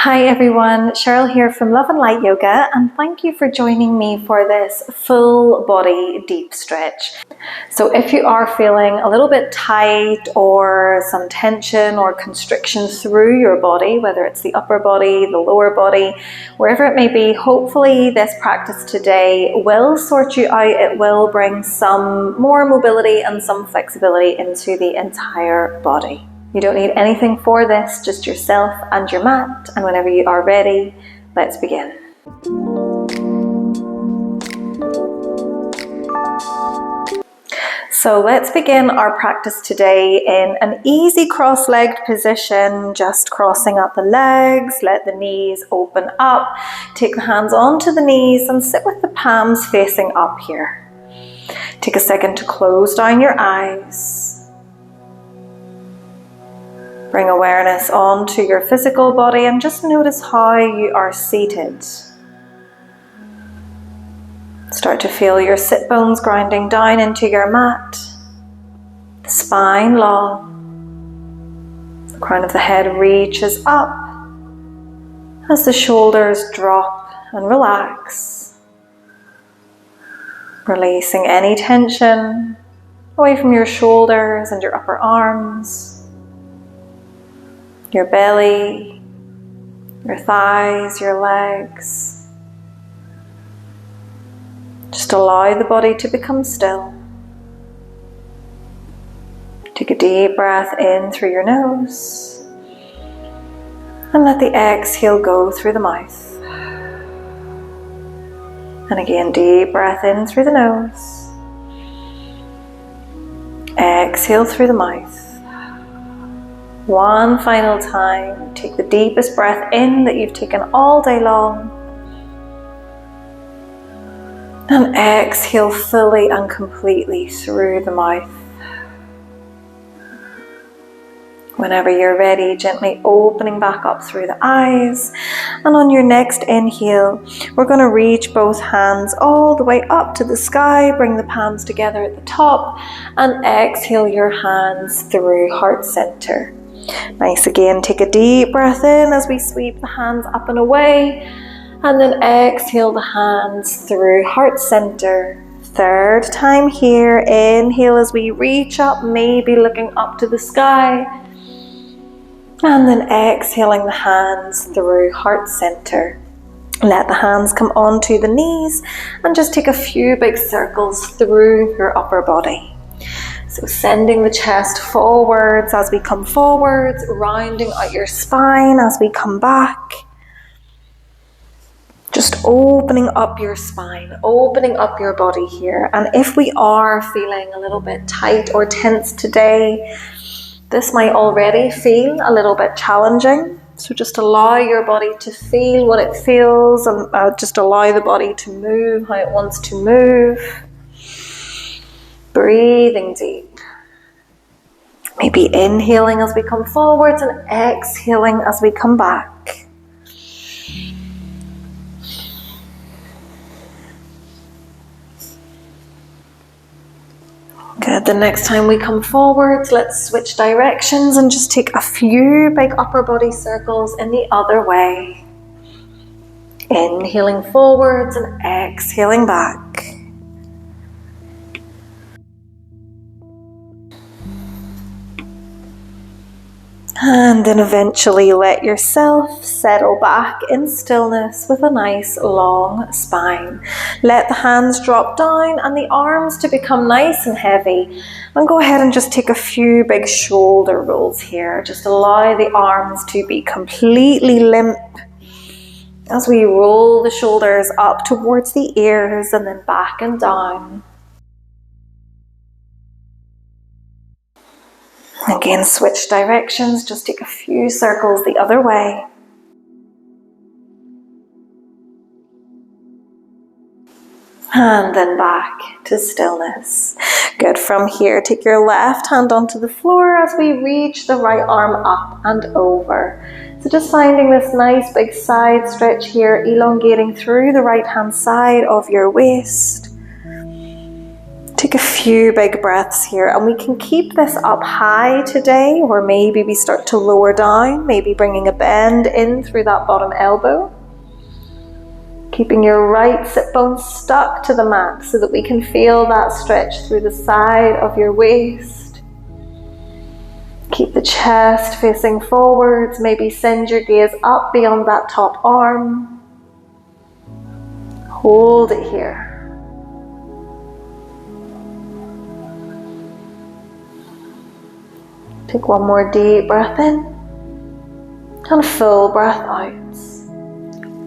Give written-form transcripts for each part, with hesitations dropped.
Hi everyone, Cheryl here from Love and Light Yoga, and thank you for joining me for this full body deep stretch. So if you are feeling a little bit tight or some tension or constriction through your body, whether it's the upper body, the lower body, wherever it may be, hopefully this practice today will sort you out. It will bring some more mobility and some flexibility into the entire body. You don't need anything for this, just yourself and your mat, and whenever you are ready, let's begin. So let's begin our practice today in an easy cross-legged position, just crossing up the legs, let the knees open up, take the hands onto the knees and sit with the palms facing up here. Take a second to close down your eyes. Bring awareness onto your physical body and just notice how you are seated. Start to feel your sit bones grinding down into your mat, the spine long, the crown of the head reaches up as the shoulders drop and relax, releasing any tension away from your shoulders and your upper arms, your belly, your thighs, your legs. Just allow the body to become still. Take a deep breath in through your nose and let the exhale go through the mouth. And again, deep breath in through the nose. Exhale through the mouth. One final time, take the deepest breath in that you've taken all day long. And exhale fully and completely through the mouth. Whenever you're ready, gently opening back up through the eyes. And on your next inhale, we're going to reach both hands all the way up to the sky. Bring the palms together at the top. And exhale your hands through heart center. Nice. Again, take a deep breath in as we sweep the hands up and away, and then exhale the hands through heart center. Third time here, inhale as we reach up, maybe looking up to the sky, and then exhaling the hands through heart center. Let the hands come onto the knees and just take a few big circles through your upper body. So sending the chest forwards as we come forwards, rounding out your spine as we come back. Just opening up your spine, opening up your body here. And if we are feeling a little bit tight or tense today, this might already feel a little bit challenging. So just allow your body to feel what it feels, and just allow the body to move how it wants to move. Breathing deep. Maybe inhaling as we come forwards and exhaling as we come back. Good. The next time we come forwards, let's switch directions and just take a few big upper body circles in the other way. Inhaling forwards and exhaling back. And then eventually let yourself settle back in stillness with a nice long spine. Let the hands drop down and the arms to become nice and heavy. And go ahead and just take a few big shoulder rolls here. Just allow the arms to be completely limp as we roll the shoulders up towards the ears and then back and down. Again, switch directions, just take a few circles the other way. And then back to stillness. Good. From here, take your left hand onto the floor as we reach the right arm up and over. So just finding this nice big side stretch here, elongating through the right hand side of your waist. Take Take a few big breaths here, and we can keep this up high today, or maybe we start to lower down, maybe bringing a bend in through that bottom elbow. Keeping your right sit bone stuck to the mat so that we can feel that stretch through the side of your waist. Keep the chest facing forwards, maybe send your gaze up beyond that top arm. Hold it here. Take one more deep breath in and a full breath out.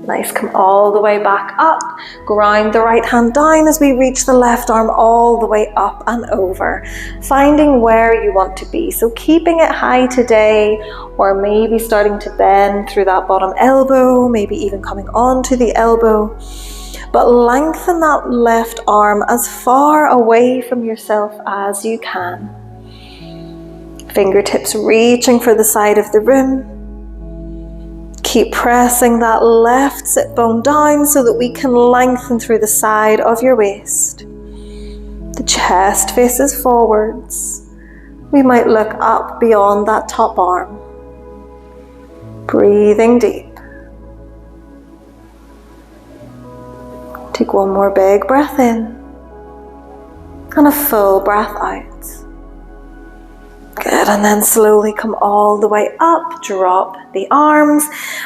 Nice, come all the way back up. Ground the right hand down as we reach the left arm all the way up and over. Finding where you want to be. So keeping it high today, or maybe starting to bend through that bottom elbow, maybe even coming onto the elbow. But lengthen that left arm as far away from yourself as you can. Fingertips reaching for the side of the room. Keep pressing that left sit bone down so that we can lengthen through the side of your waist. The chest faces forwards. We might look up beyond that top arm. Breathing deep. Take one more big breath in and a full breath out. Good, and then slowly come all the way up, drop the arms,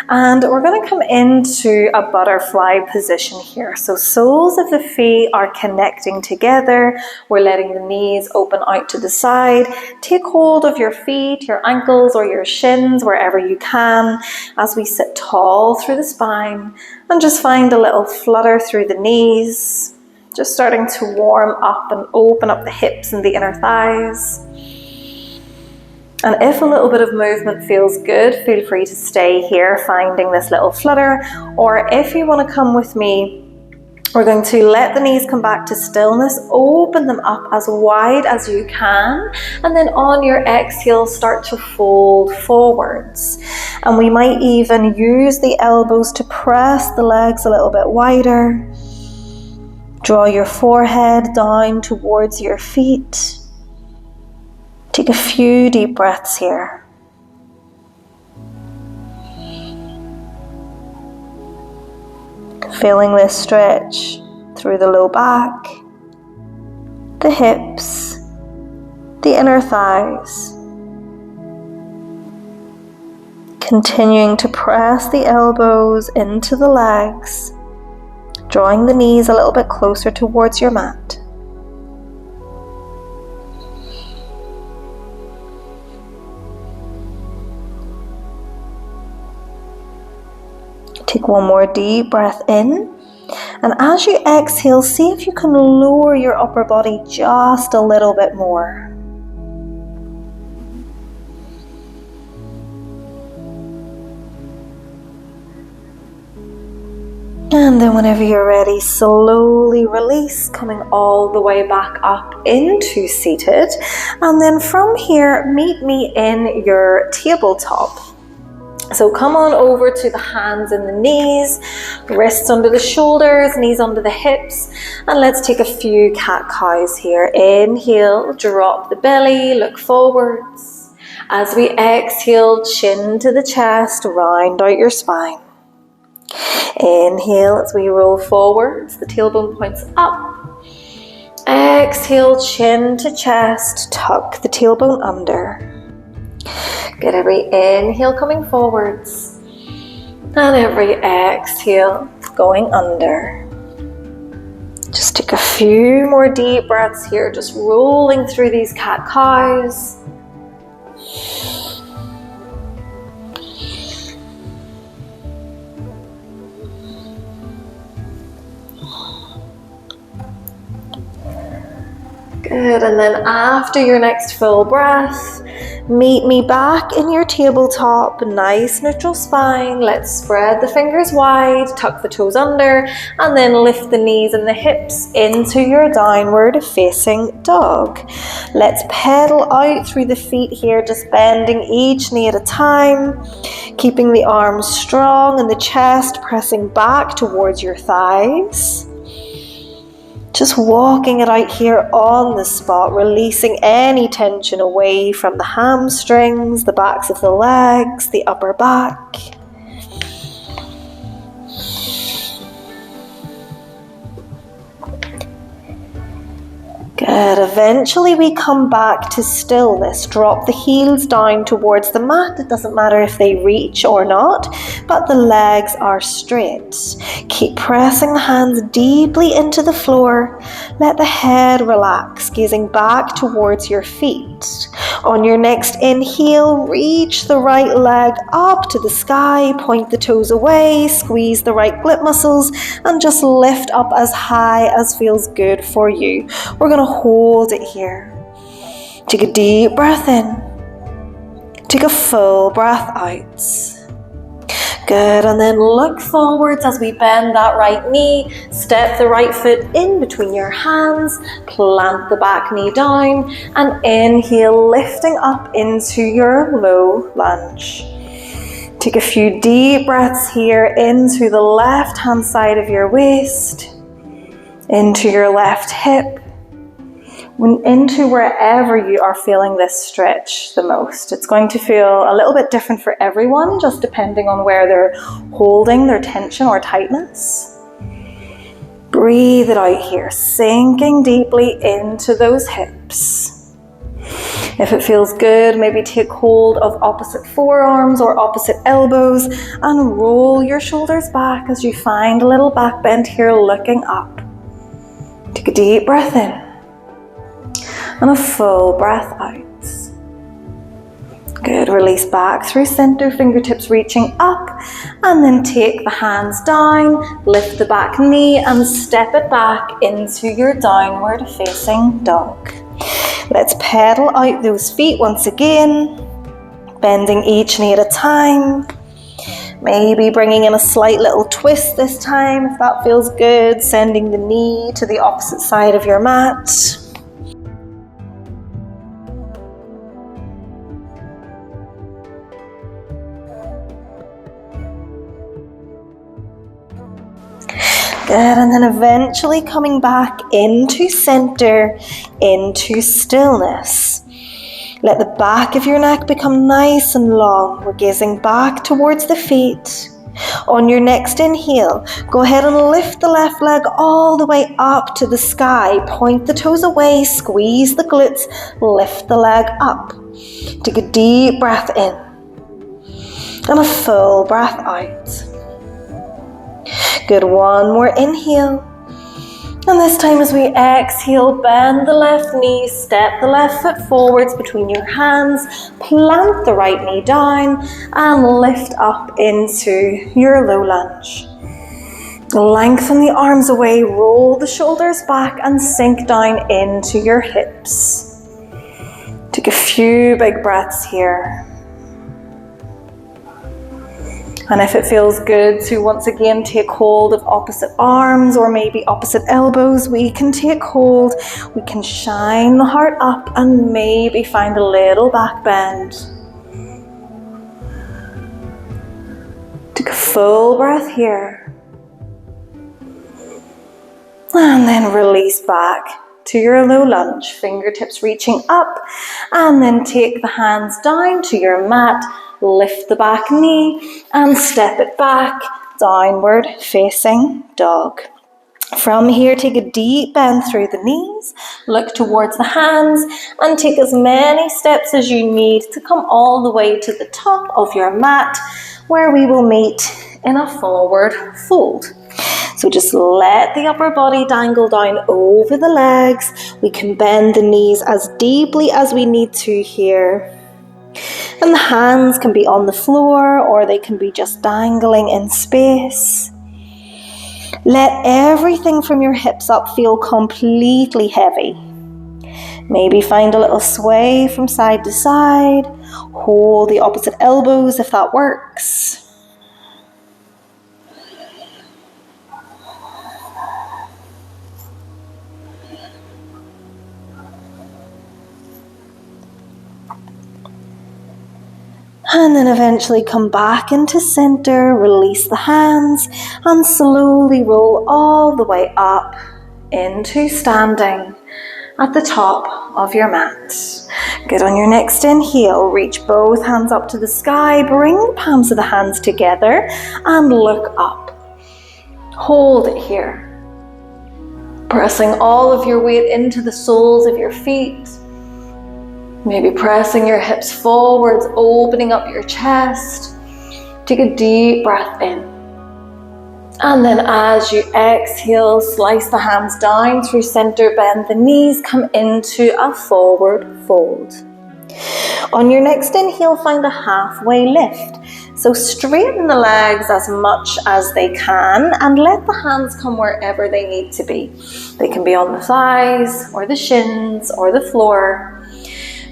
and we're going to come into a butterfly position here. So soles of the feet are connecting together. We're letting the knees open out to the side. Take hold of your feet, your ankles or your shins, wherever you can, as we sit tall through the spine, and just find a little flutter through the knees, just starting to warm up and open up the hips and the inner thighs. And if a little bit of movement feels good, feel free to stay here finding this little flutter. Or if you want to come with me, we're going to let the knees come back to stillness, open them up as wide as you can, and then on your exhale start to fold forwards. And we might even use the elbows to press the legs a little bit wider. Draw your forehead down towards your feet. Take a few deep breaths here. Feeling this stretch through the low back, the hips, the inner thighs. Continuing to press the elbows into the legs, drawing the knees a little bit closer towards your mat. Take one more deep breath in, and as you exhale, see if you can lower your upper body just a little bit more. And then whenever you're ready, slowly release, coming all the way back up into seated. And then from here, meet me in your tabletop. So come on over to the hands and the knees, wrists under the shoulders, knees under the hips, and let's take a few cat-cows here. Inhale, drop the belly, look forwards. As we exhale, chin to the chest, round out your spine. Inhale as we roll forwards, the tailbone points up. Exhale, chin to chest, tuck the tailbone under. Get every inhale coming forwards and every exhale going under. Just take a few more deep breaths here, just rolling through these cat-cows. Good, and then after your next full breath, meet me back in your tabletop, nice neutral spine. Let's spread the fingers wide, tuck the toes under, and then lift the knees and the hips into your downward facing dog. Let's pedal out through the feet here, just bending each knee at a time, keeping the arms strong and the chest pressing back towards your thighs. Just walking it out here on the spot, releasing any tension away from the hamstrings, the backs of the legs, the upper back. Good. Eventually we come back to stillness. Drop the heels down towards the mat. It doesn't matter if they reach or not, but the legs are straight. Keep pressing the hands deeply into the floor. Let the head relax, gazing back towards your feet. On your next inhale, reach the right leg up to the sky, point the toes away, squeeze the right glute muscles, and just lift up as high as feels good for you. We're going to hold it here. Take a deep breath in. Take a full breath out. Good, and then look forwards as we bend that right knee. Step the right foot in between your hands. Plant the back knee down and inhale, lifting up into your low lunge. Take a few deep breaths here into the left hand side of your waist, into your left hip, into wherever you are feeling this stretch the most. It's going to feel a little bit different for everyone, just depending on where they're holding their tension or tightness. Breathe it out here, sinking deeply into those hips. If it feels good, maybe take hold of opposite forearms or opposite elbows and roll your shoulders back as you find a little back bend here, looking up. Take a deep breath in. And a full breath out. Good, release back through center, fingertips reaching up, and then take the hands down, lift the back knee and step it back into your downward facing dog. Let's pedal out those feet once again, bending each knee at a time. Maybe bringing in a slight little twist this time if that feels good, sending the knee to the opposite side of your mat. Good, and then eventually coming back into center, into stillness. Let the back of your neck become nice and long. We're gazing back towards the feet. On your next inhale, go ahead and lift the left leg all the way up to the sky. Point the toes away, squeeze the glutes, lift the leg up. Take a deep breath in and a full breath out. Good, one more inhale. And this time as we exhale, bend the left knee, step the left foot forwards between your hands, plant the right knee down and lift up into your low lunge. Lengthen the arms away, roll the shoulders back and sink down into your hips. Take a few big breaths here. And if it feels good to once again take hold of opposite arms or maybe opposite elbows, we can take hold, we can shine the heart up and maybe find a little back bend. Take a full breath here. And then release back to your low lunge, fingertips reaching up, and then take the hands down to your mat. Lift the back knee and step it back, downward facing dog. From here, take a deep bend through the knees, look towards the hands and take as many steps as you need to come all the way to the top of your mat, where we will meet in a forward fold. So just let the upper body dangle down over the legs. We can bend the knees as deeply as we need to here. And the hands can be on the floor or they can be just dangling in space. Let everything from your hips up feel completely heavy. Maybe find a little sway from side to side. Hold the opposite elbows if that works. And then eventually come back into center, release the hands and slowly roll all the way up into standing at the top of your mat. Good. On your next inhale, reach both hands up to the sky, bring the palms of the hands together and look up. Hold it here. Pressing all of your weight into the soles of your feet. Maybe pressing your hips forwards, opening up your chest. Take a deep breath in. And then as you exhale, slice the hands down through center, bend the knees, come into a forward fold. On your next inhale, find a halfway lift. So straighten the legs as much as they can and let the hands come wherever they need to be. They can be on the thighs or the shins or the floor,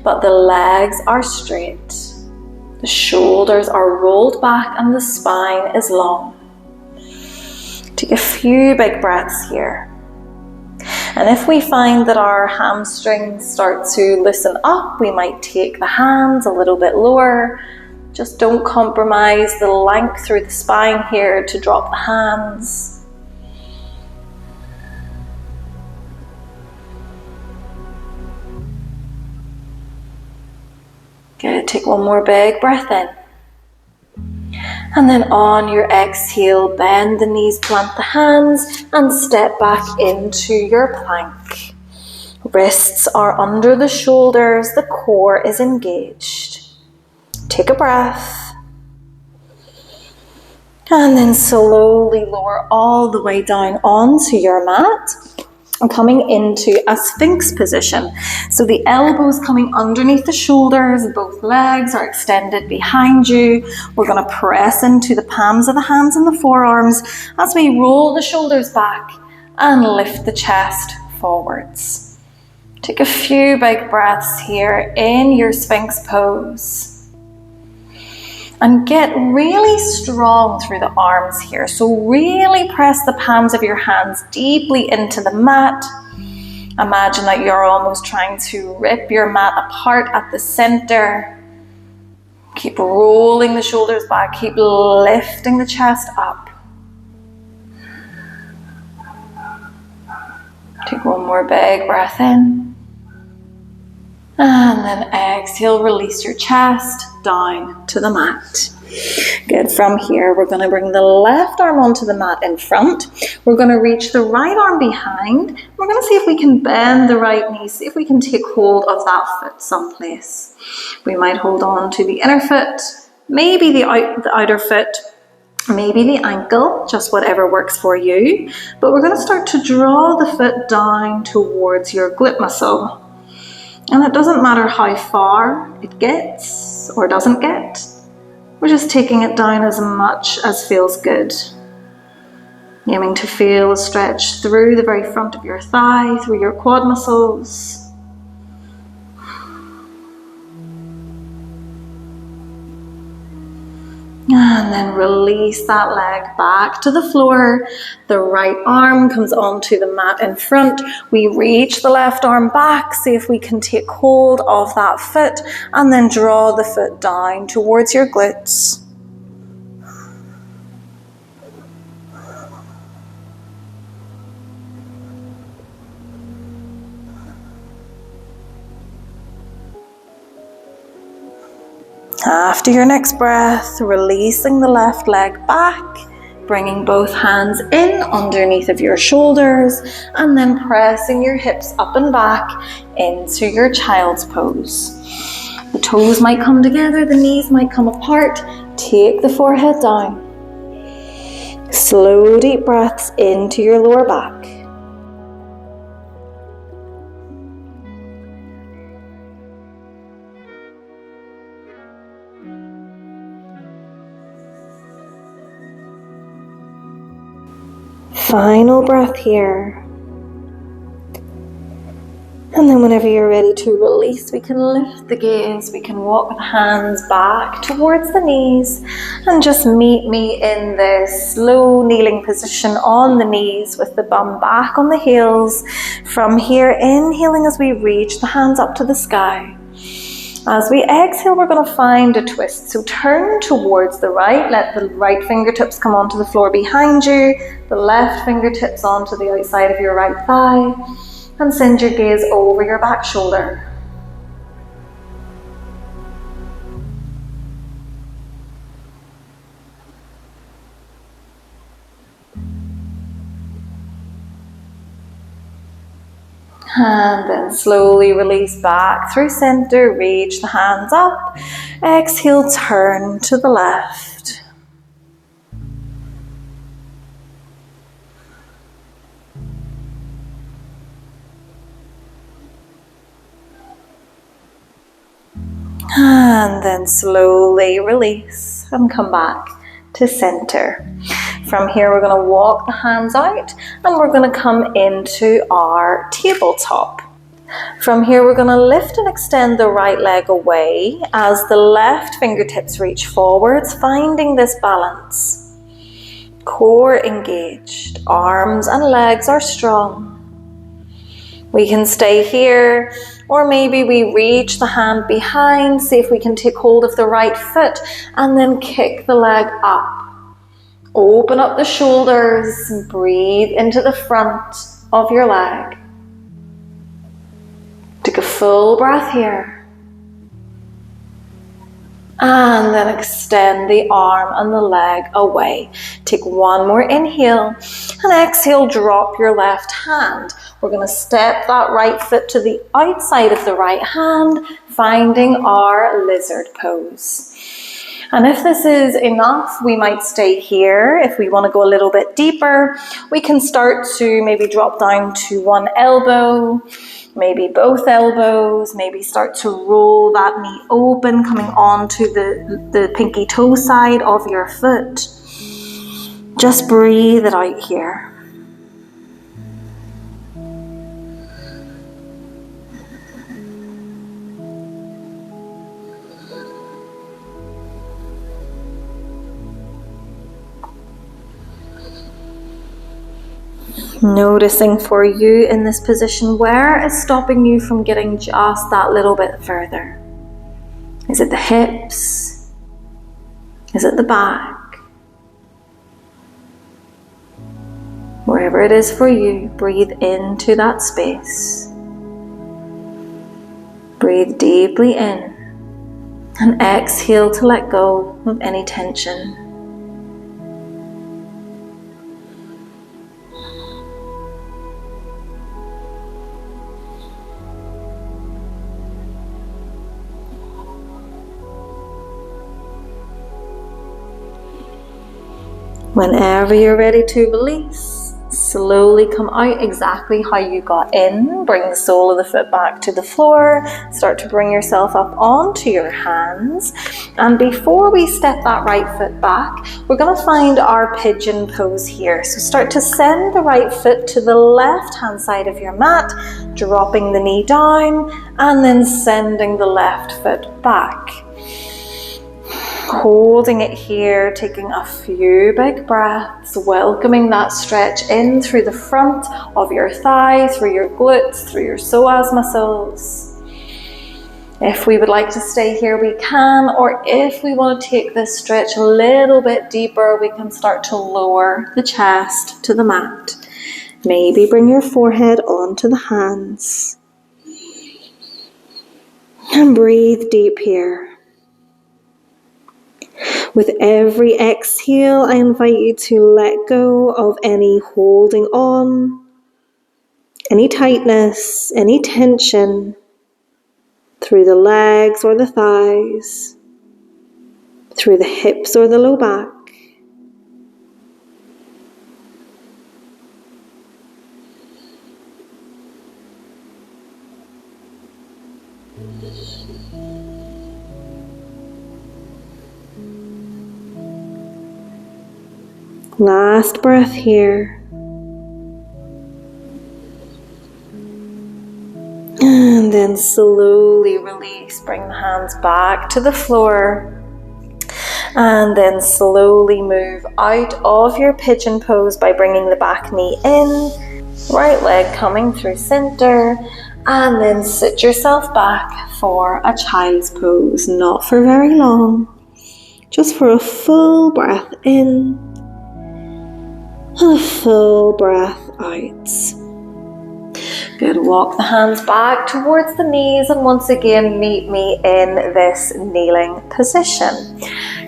but the legs are straight. The shoulders are rolled back and the spine is long. Take a few big breaths here. And if we find that our hamstrings start to loosen up, we might take the hands a little bit lower. Just don't compromise the length through the spine here to drop the hands. Good, take one more big breath in. And then on your exhale, bend the knees, plant the hands, and step back into your plank. Wrists are under the shoulders, the core is engaged. Take a breath. And then slowly lower all the way down onto your mat. And coming into a sphinx position. So the elbows coming underneath the shoulders, both legs are extended behind you. We're going to press into the palms of the hands and the forearms as we roll the shoulders back and lift the chest forwards. Take a few big breaths here in your sphinx pose. And get really strong through the arms here. So really press the palms of your hands deeply into the mat. Imagine that you're almost trying to rip your mat apart at the center. Keep rolling the shoulders back. Keep lifting the chest up. Take one more big breath in. And then exhale, release your chest down to the mat. Good. From here, we're going to bring the left arm onto the mat in front. We're going to reach the right arm behind. We're going to see if we can bend the right knee, see if we can take hold of that foot someplace. We might hold on to the inner foot, maybe the outer foot, maybe the ankle, just whatever works for you. But we're going to start to draw the foot down towards your glute muscle. And it doesn't matter how far it gets or doesn't get. We're just taking it down as much as feels good. Aiming to feel a stretch through the very front of your thigh, through your quad muscles. And then release that leg back to the floor. The right arm comes onto the mat in front. We reach the left arm back, see if we can take hold of that foot, and then draw the foot down towards your glutes. After your next breath, releasing the left leg back, bringing both hands in underneath of your shoulders, and then pressing your hips up and back into your child's pose. The toes might come together, the knees might come apart. Take the forehead down. Slow deep breaths into your lower back. Final breath here. And then whenever you're ready to release, we can lift the gaze, we can walk the hands back towards the knees and just meet me in this slow kneeling position on the knees with the bum back on the heels. From here, inhaling as we reach the hands up to the sky. As we exhale, we're going to find a twist. So turn towards the right, let the right fingertips come onto the floor behind you, the left fingertips onto the outside of your right thigh, and send your gaze over your back shoulder. And then slowly release back through center, reach the hands up. Exhale, turn to the left. And then slowly release and come back to center. From here, we're going to walk the hands out and we're going to come into our tabletop. From here, we're going to lift and extend the right leg away as the left fingertips reach forwards, finding this balance. Core engaged, arms and legs are strong. We can stay here, or maybe we reach the hand behind, see if we can take hold of the right foot and then kick the leg up. Open up the shoulders and breathe into the front of your leg. Take a full breath here. And then extend the arm and the leg away. Take one more inhale and exhale, drop your left hand. We're going to step that right foot to the outside of the right hand, finding our lizard pose. And if this is enough, we might stay here. If we want to go a little bit deeper, we can start to maybe drop down to one elbow, maybe both elbows, maybe start to roll that knee open, coming onto the pinky toe side of your foot. Just breathe it out here. Noticing for you in this position, where is stopping you from getting just that little bit further? Is it the hips? Is it the back? Wherever it is for you, breathe into that space. Breathe deeply in and exhale to let go of any tension. Whenever you're ready to release, slowly come out exactly how you got in. Bring the sole of the foot back to the floor. Start to bring yourself up onto your hands. And before we step that right foot back, we're going to find our pigeon pose here. So start to send the right foot to the left hand side of your mat, dropping the knee down, and then sending the left foot back. Holding it here, taking a few big breaths, welcoming that stretch in through the front of your thigh, through your glutes, through your psoas muscles. If we would like to stay here, we can, or if we want to take this stretch a little bit deeper, we can start to lower the chest to the mat. Maybe bring your forehead onto the hands. And breathe deep here. With every exhale, I invite you to let go of any holding on, any tightness, any tension through the legs or the thighs, through the hips or the low back. Last breath here. And then slowly release. Bring the hands back to the floor. And then slowly move out of your pigeon pose by bringing the back knee in. Right leg coming through center. And then sit yourself back for a child's pose, not for very long, just for a full breath in and a full breath out. Good, walk the hands back towards the knees and once again meet me in this kneeling position.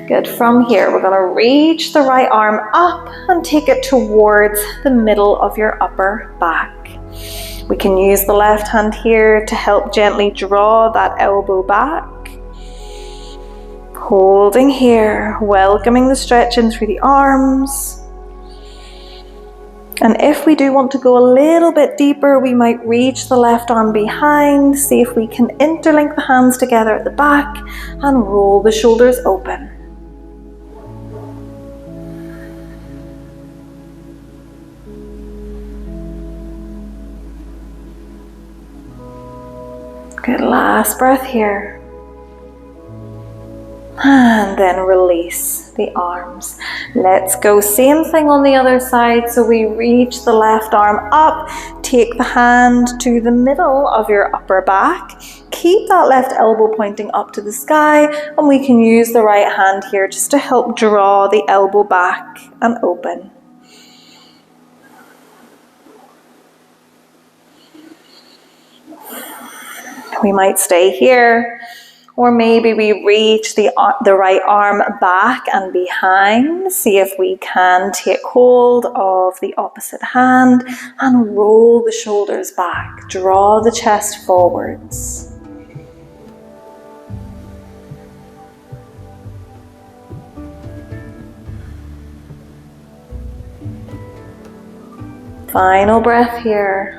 Good, from here we're going to reach the right arm up and take it towards the middle of your upper back. We can use the left hand here to help gently draw that elbow back. Holding here, welcoming the stretch in through the arms. And if we do want to go a little bit deeper, we might reach the left arm behind, see if we can interlink the hands together at the back and roll the shoulders open. Good, last breath here. And then release the arms. Let's go, same thing on the other side. So we reach the left arm up, take the hand to the middle of your upper back, keep that left elbow pointing up to the sky, and we can use the right hand here just to help draw the elbow back and open. We might stay here. Or maybe we reach the right arm back and behind. See if we can take hold of the opposite hand and roll the shoulders back. Draw the chest forwards. Final breath here.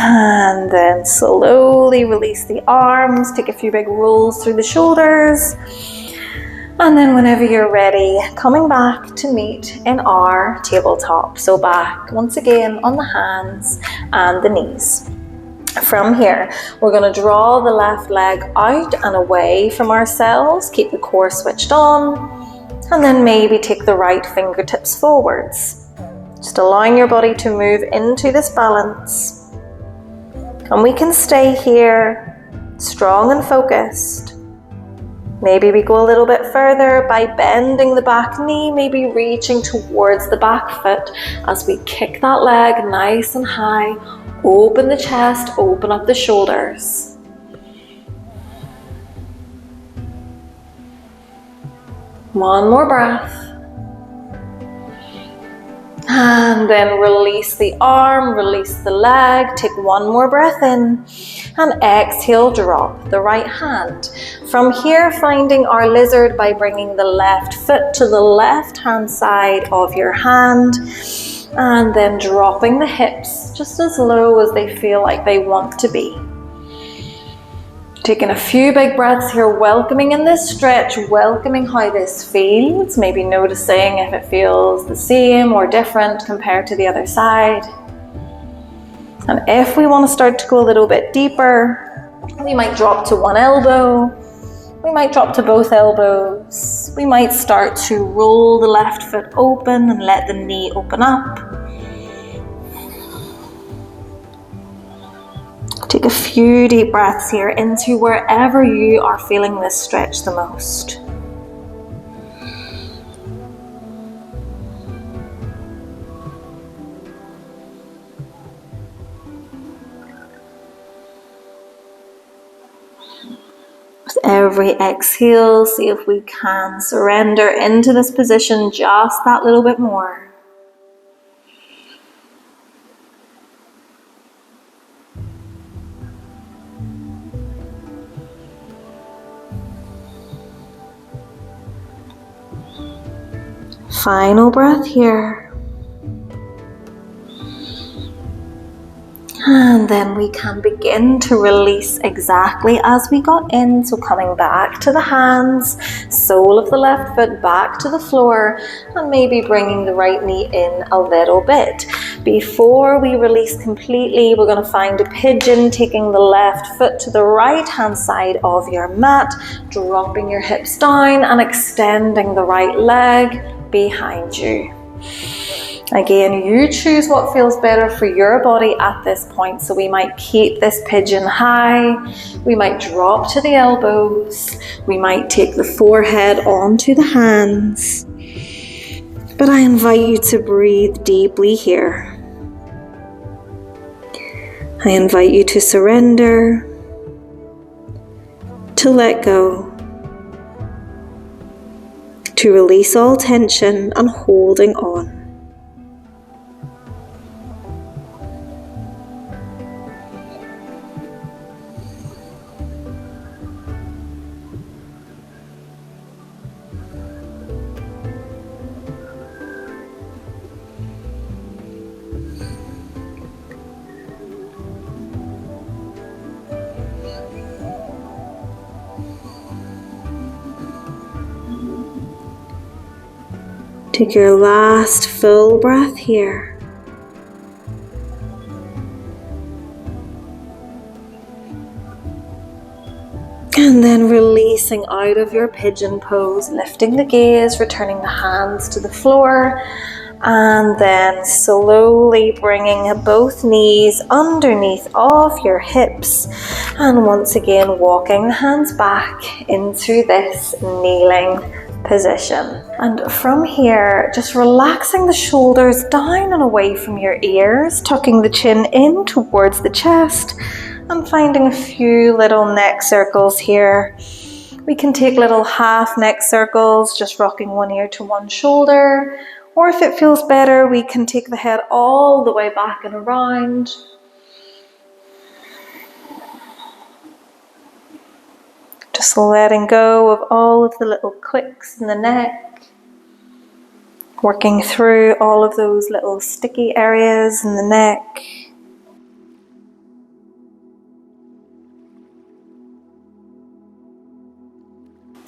And then slowly release the arms, take a few big rolls through the shoulders. And then whenever you're ready, coming back to meet in our tabletop. So back once again on the hands and the knees. From here, we're going to draw the left leg out and away from ourselves. Keep the core switched on. And then maybe take the right fingertips forwards. Just allowing your body to move into this balance. And we can stay here, strong and focused. Maybe we go a little bit further by bending the back knee, maybe reaching towards the back foot as we kick that leg nice and high. Open the chest, open up the shoulders. One more breath. And then release the arm, release the leg, take one more breath in, and exhale, drop the right hand. From here, finding our lizard by bringing the left foot to the left hand side of your hand, and then dropping the hips just as low as they feel like they want to be. Taking a few big breaths here, welcoming in this stretch, welcoming how this feels, maybe noticing if it feels the same or different compared to the other side. And if we want to start to go a little bit deeper, we might drop to one elbow, we might drop to both elbows, we might start to roll the left foot open and let the knee open up. Take a few deep breaths here into wherever you are feeling this stretch the most. With every exhale, see if we can surrender into this position just that little bit more. Final breath here. And then we can begin to release exactly as we got in. So coming back to the hands, sole of the left foot back to the floor, and maybe bringing the right knee in a little bit. Before we release completely, we're going to find a pigeon, taking the left foot to the right hand side of your mat, dropping your hips down and extending the right leg behind you. Again, you choose what feels better for your body at this point. So we might keep this pigeon high, we might drop to the elbows, we might take the forehead onto the hands. But I invite you to breathe deeply here. I invite you to surrender, to let go, to release all tension and holding on. Take your last full breath here. And then releasing out of your pigeon pose, lifting the gaze, returning the hands to the floor, and then slowly bringing both knees underneath of your hips, and once again walking the hands back into this kneeling position. And from here, just relaxing the shoulders down and away from your ears, tucking the chin in towards the chest, and finding a few little neck circles here. We can take little half neck circles, just rocking one ear to one shoulder, or if it feels better, we can take the head all the way back and around. Just letting go of all of the little clicks in the neck, working through all of those little sticky areas in the neck.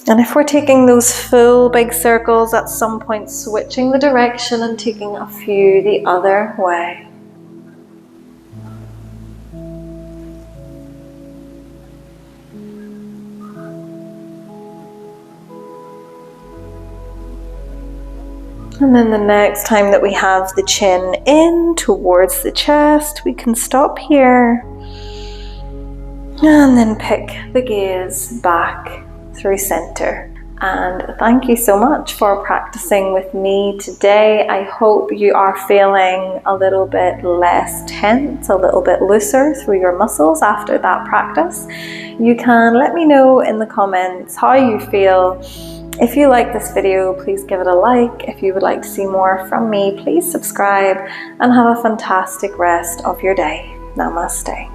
And if we're taking those full big circles, at some point switching the direction and taking a few the other way. And then the next time that we have the chin in towards the chest, we can stop here and then pick the gaze back through center. And thank you so much for practicing with me today. I hope you are feeling a little bit less tense, a little bit looser through your muscles after that practice. You can let me know in the comments how you feel. If you like this video, please give it a like. If you would like to see more from me, please subscribe, and have a fantastic rest of your day. Namaste.